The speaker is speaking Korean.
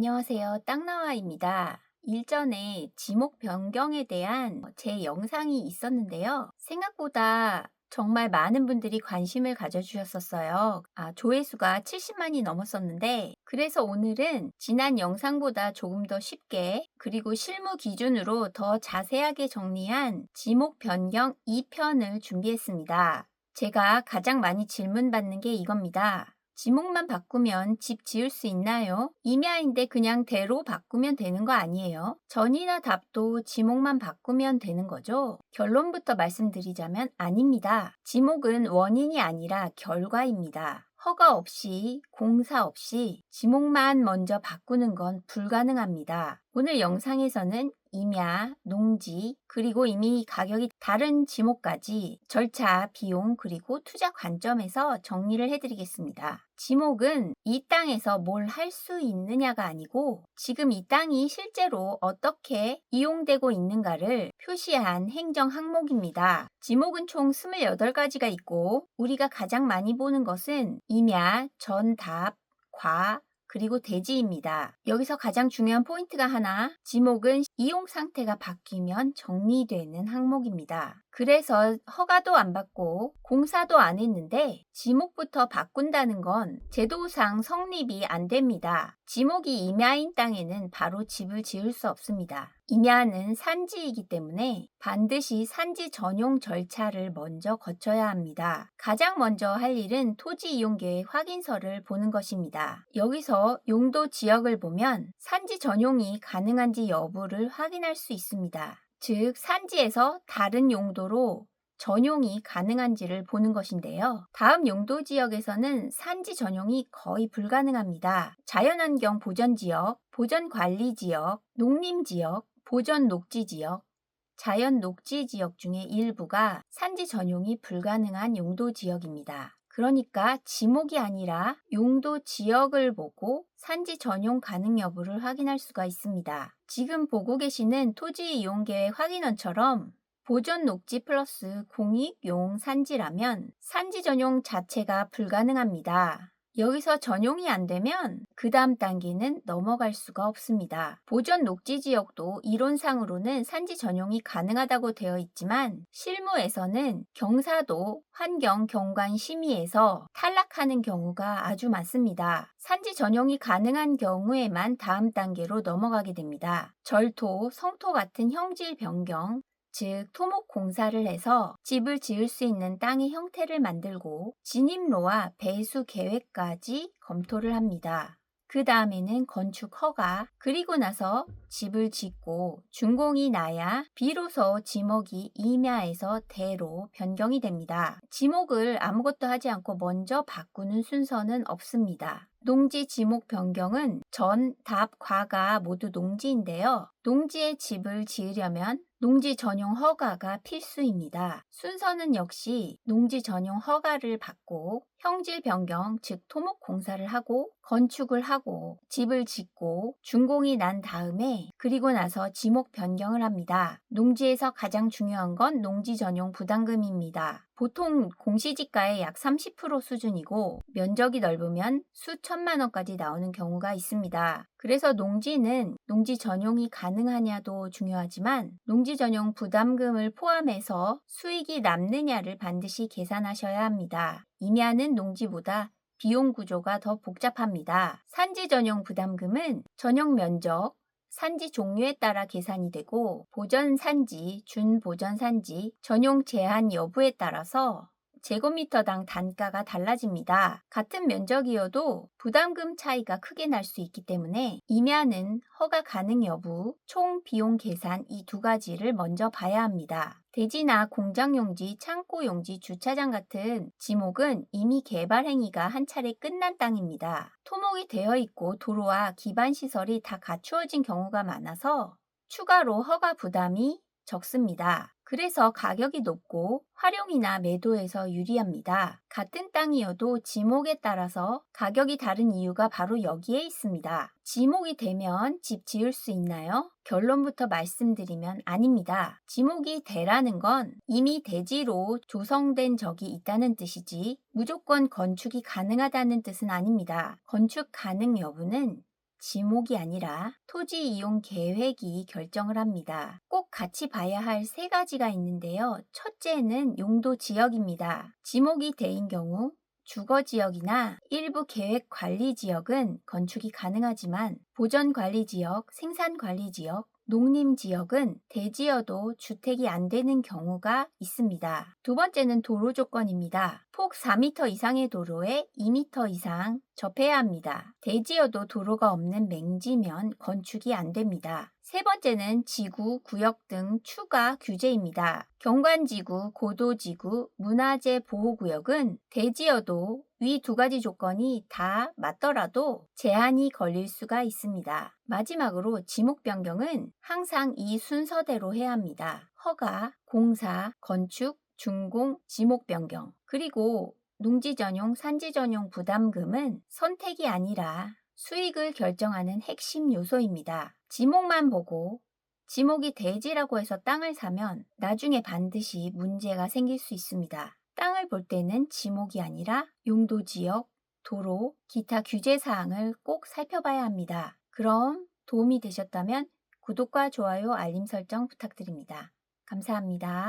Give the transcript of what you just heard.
안녕하세요. 땅나와입니다. 일전에 지목 변경에 대한 제 영상이 있었는데요. 생각보다 정말 많은 분들이 관심을 가져주셨었어요. 조회수가 70만이 넘었었는데, 그래서 오늘은 지난 영상보다 조금 더 쉽게, 그리고 실무 기준으로 더 자세하게 정리한 지목 변경 2편을 준비했습니다. 제가 가장 많이 질문받는 게 이겁니다. 지목만 바꾸면 집 지을 수 있나요? 임야인데 그냥 대로 바꾸면 되는 거 아니에요? 전이나 답도 지목만 바꾸면 되는 거죠? 결론부터 말씀드리자면 아닙니다. 지목은 원인이 아니라 결과입니다. 허가 없이, 공사 없이 지목만 먼저 바꾸는 건 불가능합니다. 오늘 영상에서는 임야, 농지, 그리고 이미 가격이 다른 지목까지 절차, 비용, 그리고 투자 관점에서 정리를 해드리겠습니다. 지목은 이 땅에서 뭘 할 수 있느냐가 아니고 지금 이 땅이 실제로 어떻게 이용되고 있는가를 표시한 행정 항목입니다. 지목은 총 28가지가 있고 우리가 가장 많이 보는 것은 임야, 전, 답, 과, 그리고 대지입니다. 여기서 가장 중요한 포인트가 하나, 지목은 이용 상태가 바뀌면 정리되는 항목입니다. 그래서 허가도 안 받고 공사도 안 했는데 지목부터 바꾼다는 건 제도상 성립이 안 됩니다. 지목이 임야인 땅에는 바로 집을 지을 수 없습니다. 임야는 산지이기 때문에 반드시 산지 전용 절차를 먼저 거쳐야 합니다. 가장 먼저 할 일은 토지 이용계획 확인서를 보는 것입니다. 여기서 용도 지역을 보면 산지 전용이 가능한지 여부를 확인할 수 있습니다. 즉, 산지에서 다른 용도로 전용이 가능한지를 보는 것인데요. 다음 용도 지역에서는 산지 전용이 거의 불가능합니다. 자연환경 보전지역, 보전관리지역, 농림지역, 보전녹지지역, 자연녹지지역 중에 일부가 산지 전용이 불가능한 용도 지역입니다. 그러니까 지목이 아니라 용도 지역을 보고 산지 전용 가능 여부를 확인할 수가 있습니다. 지금 보고 계시는 토지 이용계획 확인원처럼 보전 녹지 플러스 공익용 산지라면 산지 전용 자체가 불가능합니다. 여기서 전용이 안 되면 그 다음 단계는 넘어갈 수가 없습니다. 보전 녹지 지역도 이론상으로는 산지 전용이 가능하다고 되어 있지만 실무에서는 경사도 환경 경관 심의에서 탈락하는 경우가 아주 많습니다. 산지 전용이 가능한 경우에만 다음 단계로 넘어가게 됩니다. 절토, 성토 같은 형질 변경, 즉 토목 공사를 해서 집을 지을 수 있는 땅의 형태를 만들고 진입로와 배수 계획까지 검토를 합니다. 그 다음에는 건축 허가, 그리고 나서 집을 짓고 준공이 나야 비로소 지목이 임야에서 대로 변경이 됩니다. 지목을 아무것도 하지 않고 먼저 바꾸는 순서는 없습니다. 농지 지목 변경은 전, 답, 과가 모두 농지인데요. 농지에 집을 지으려면 농지 전용 허가가 필수입니다. 순서는 역시 농지 전용 허가를 받고 형질 변경, 즉 토목 공사를 하고 건축을 하고 집을 짓고 준공이 난 다음에 그리고 나서 지목 변경을 합니다. 농지에서 가장 중요한 건 농지 전용 부담금입니다. 보통 공시지가의 약 30% 수준이고 면적이 넓으면 수천만 원까지 나오는 경우가 있습니다. 그래서 농지는 농지 전용이 가능하냐도 중요하지만 농지 전용 부담금을 포함해서 수익이 남느냐를 반드시 계산하셔야 합니다. 임야는 농지보다 비용 구조가 더 복잡합니다. 산지 전용 부담금은 전용 면적, 산지 종류에 따라 계산이 되고 보전 산지, 준보전 산지, 전용 제한 여부에 따라서 제곱미터당 단가가 달라집니다. 같은 면적이어도 부담금 차이가 크게 날 수 있기 때문에 임야는 허가 가능 여부, 총 비용 계산 이 두 가지를 먼저 봐야 합니다. 대지나 공장용지, 창고용지, 주차장 같은 지목은 이미 개발 행위가 한 차례 끝난 땅입니다. 토목이 되어 있고 도로와 기반시설이 다 갖추어진 경우가 많아서 추가로 허가 부담이 적습니다. 그래서 가격이 높고 활용이나 매도에서 유리합니다. 같은 땅이어도 지목에 따라서 가격이 다른 이유가 바로 여기에 있습니다. 지목이 되면 집 지을 수 있나요? 결론부터 말씀드리면 아닙니다. 지목이 되라는 건 이미 대지로 조성된 적이 있다는 뜻이지 무조건 건축이 가능하다는 뜻은 아닙니다. 건축 가능 여부는 지목이 아니라 토지 이용 계획이 결정을 합니다. 꼭 같이 봐야 할 세 가지가 있는데요. 첫째는 용도 지역입니다. 지목이 돼인 경우 주거 지역이나 일부 계획 관리 지역은 건축이 가능하지만 보전 관리 지역, 생산 관리 지역, 농림 지역은 대지여도 주택이 안 되는 경우가 있습니다. 두 번째는 도로 조건입니다. 폭 4m 이상의 도로에 2m 이상 접해야 합니다. 대지여도 도로가 없는 맹지면 건축이 안 됩니다. 세 번째는 지구, 구역 등 추가 규제입니다. 경관지구, 고도지구, 문화재 보호구역은 대지여도 위 두 가지 조건이 다 맞더라도 제한이 걸릴 수가 있습니다. 마지막으로 지목 변경은 항상 이 순서대로 해야 합니다. 허가, 공사, 건축, 준공, 지목 변경, 그리고 농지 전용, 산지 전용 부담금은 선택이 아니라 수익을 결정하는 핵심 요소입니다. 지목만 보고 지목이 대지라고 해서 땅을 사면 나중에 반드시 문제가 생길 수 있습니다. 땅을 볼 때는 지목이 아니라 용도 지역, 도로, 기타 규제 사항을 꼭 살펴봐야 합니다. 그럼 도움이 되셨다면 구독과 좋아요, 알림 설정 부탁드립니다. 감사합니다.